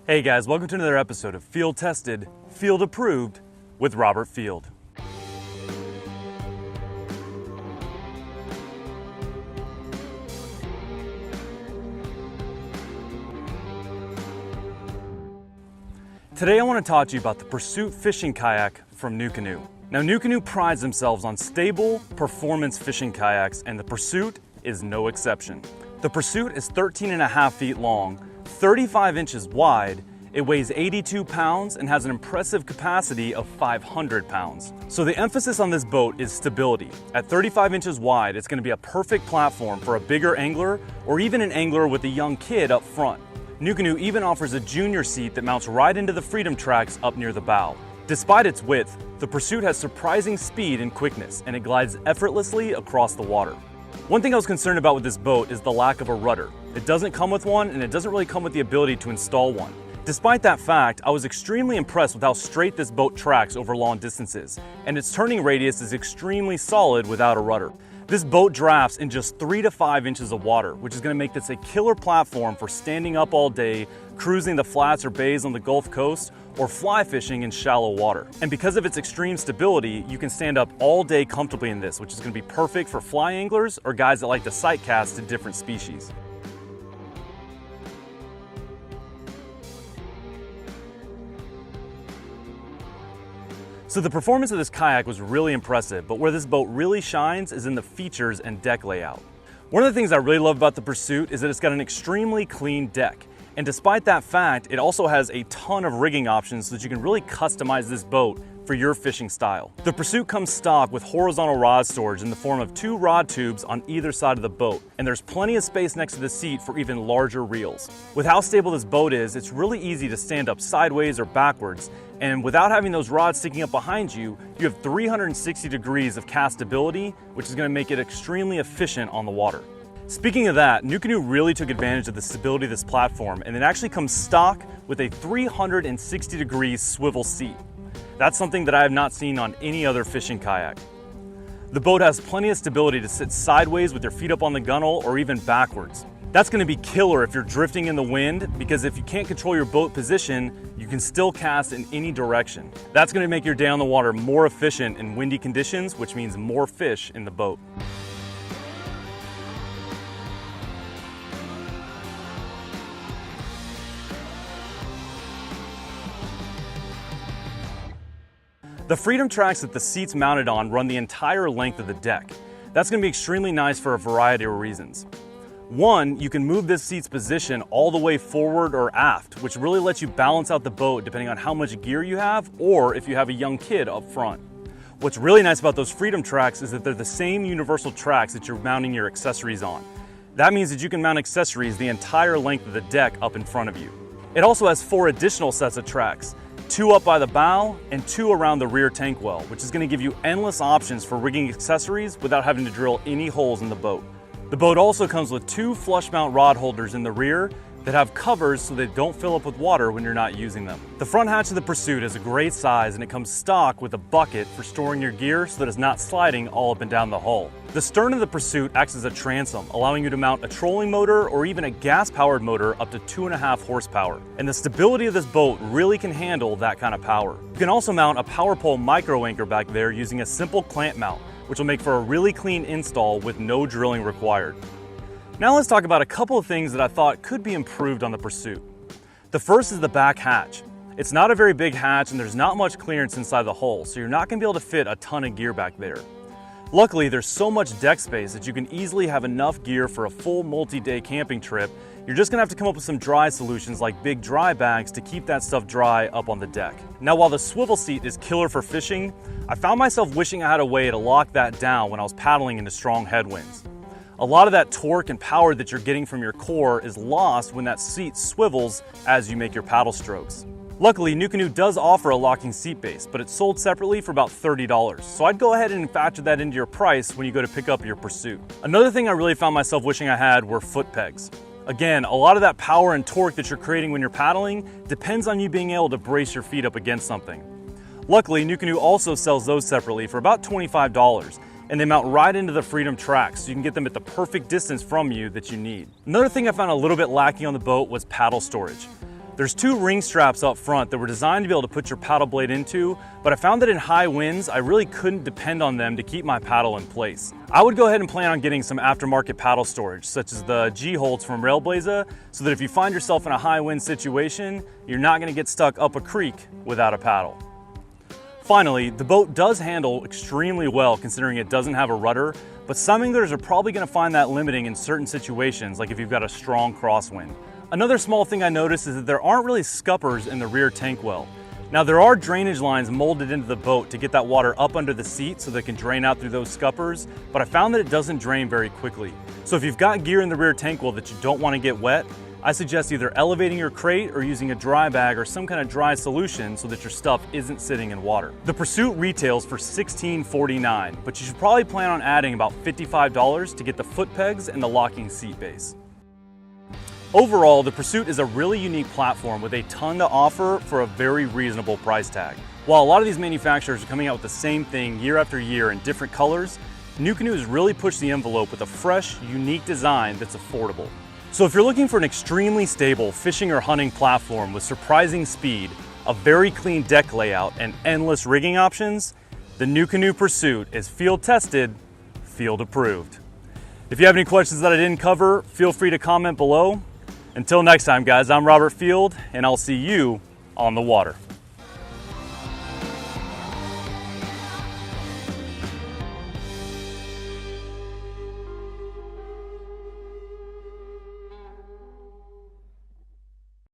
Hey guys, welcome to another episode of Field Tested, Field Approved with Robert Field. Today I want to talk to you about the Pursuit fishing kayak from Nucanoe. Now Nucanoe prides themselves on stable performance fishing kayaks, and the Pursuit is no exception. The Pursuit is 13.5 feet long, 35 inches wide, it weighs 82 pounds and has an impressive capacity of 500 pounds. So the emphasis on this boat is stability. At 35 inches wide, it's going to be a perfect platform for a bigger angler or even an angler with a young kid up front. Nucanoe even offers a junior seat that mounts right into the Freedom tracks up near the bow. Despite its width, the Pursuit has surprising speed and quickness, and it glides effortlessly across the water. One thing I was concerned about with this boat is the lack of a rudder. It doesn't come with one, and it doesn't really come with the ability to install one. Despite that fact, I was extremely impressed with how straight this boat tracks over long distances, and its turning radius is extremely solid without a rudder. This boat drafts in just 3 to 5 inches of water, which is going to make this a killer platform for standing up all day, cruising the flats or bays on the Gulf Coast, or fly fishing in shallow water. And because of its extreme stability, you can stand up all day comfortably in this, which is going to be perfect for fly anglers or guys that like to sight cast to different species. So the performance of this kayak was really impressive, but where this boat really shines is in the features and deck layout. One of the things I really love about the Pursuit is that it's got an extremely clean deck. And despite that fact, it also has a ton of rigging options so that you can really customize this boat for your fishing style. The Pursuit comes stock with horizontal rod storage in the form of 2 rod tubes on either side of the boat, and there's plenty of space next to the seat for even larger reels. With how stable this boat is, it's really easy to stand up sideways or backwards, and without having those rods sticking up behind you, you have 360 degrees of castability, which is going to make it extremely efficient on the water. Speaking of that, Nucanoe really took advantage of the stability of this platform, and it actually comes stock with a 360 degree swivel seat. That's something that I have not seen on any other fishing kayak. The boat has plenty of stability to sit sideways with your feet up on the gunnel or even backwards. That's going to be killer if you're drifting in the wind, because if you can't control your boat position, you can still cast in any direction. That's going to make your day on the water more efficient in windy conditions, which means more fish in the boat. The Freedom tracks that the seat's mounted on run the entire length of the deck. That's going to be extremely nice for a variety of reasons. One, you can move this seat's position all the way forward or aft, which really lets you balance out the boat depending on how much gear you have or if you have a young kid up front. What's really nice about those Freedom tracks is that they're the same universal tracks that you're mounting your accessories on. That means that you can mount accessories the entire length of the deck up in front of you. It also has 4 additional sets of tracks, 2 up by the bow and 2 around the rear tank well, which is going to give you endless options for rigging accessories without having to drill any holes in the boat. The boat also comes with 2 flush mount rod holders in the rear that have covers so they don't fill up with water when you're not using them. The front hatch of the Pursuit is a great size, and it comes stock with a bucket for storing your gear so that it's not sliding all up and down the hull. The stern of the Pursuit acts as a transom, allowing you to mount a trolling motor or even a gas-powered motor up to 2.5 horsepower. And the stability of this boat really can handle that kind of power. You can also mount a power pole micro anchor back there using a simple clamp mount, which will make for a really clean install with no drilling required. Now let's talk about a couple of things that I thought could be improved on the Pursuit. The first is the back hatch. It's not a very big hatch and there's not much clearance inside the hull, so you're not going to be able to fit a ton of gear back there. Luckily, there's so much deck space that you can easily have enough gear for a full multi-day camping trip. You're just going to have to come up with some dry solutions like big dry bags to keep that stuff dry up on the deck. Now, while the swivel seat is killer for fishing, I found myself wishing I had a way to lock that down when I was paddling into strong headwinds. A lot of that torque and power that you're getting from your core is lost when that seat swivels as you make your paddle strokes. Luckily, Nucanoe does offer a locking seat base, but it's sold separately for about $30. So I'd go ahead and factor that into your price when you go to pick up your Pursuit. Another thing I really found myself wishing I had were foot pegs. Again, a lot of that power and torque that you're creating when you're paddling depends on you being able to brace your feet up against something. Luckily, Nucanoe also sells those separately for about $25. And they mount right into the Freedom tracks, so you can get them at the perfect distance from you that you need. Another thing I found a little bit lacking on the boat was paddle storage. There's two ring straps up front that were designed to be able to put your paddle blade into, but I found that in high winds, I really couldn't depend on them to keep my paddle in place. I would go ahead and plan on getting some aftermarket paddle storage, such as the G-holds from Railblaza, so that if you find yourself in a high wind situation, you're not gonna get stuck up a creek without a paddle. Finally, the boat does handle extremely well considering it doesn't have a rudder, but some anglers are probably gonna find that limiting in certain situations, like if you've got a strong crosswind. Another small thing I noticed is that there aren't really scuppers in the rear tank well. Now there are drainage lines molded into the boat to get that water up under the seat so that it can drain out through those scuppers, but I found that it doesn't drain very quickly. So if you've got gear in the rear tank well that you don't want to get wet, I suggest either elevating your crate or using a dry bag or some kind of dry solution so that your stuff isn't sitting in water. The Pursuit retails for $16.49, but you should probably plan on adding about $55 to get the foot pegs and the locking seat base. Overall, the Pursuit is a really unique platform with a ton to offer for a very reasonable price tag. While a lot of these manufacturers are coming out with the same thing year after year in different colors, Nucanoe has really pushed the envelope with a fresh, unique design that's affordable. So if you're looking for an extremely stable fishing or hunting platform with surprising speed, a very clean deck layout, and endless rigging options, the Nucanoe Pursuit is field tested, field approved. If you have any questions that I didn't cover, feel free to comment below. Until next time, guys, I'm Robert Field, and I'll see you on the water.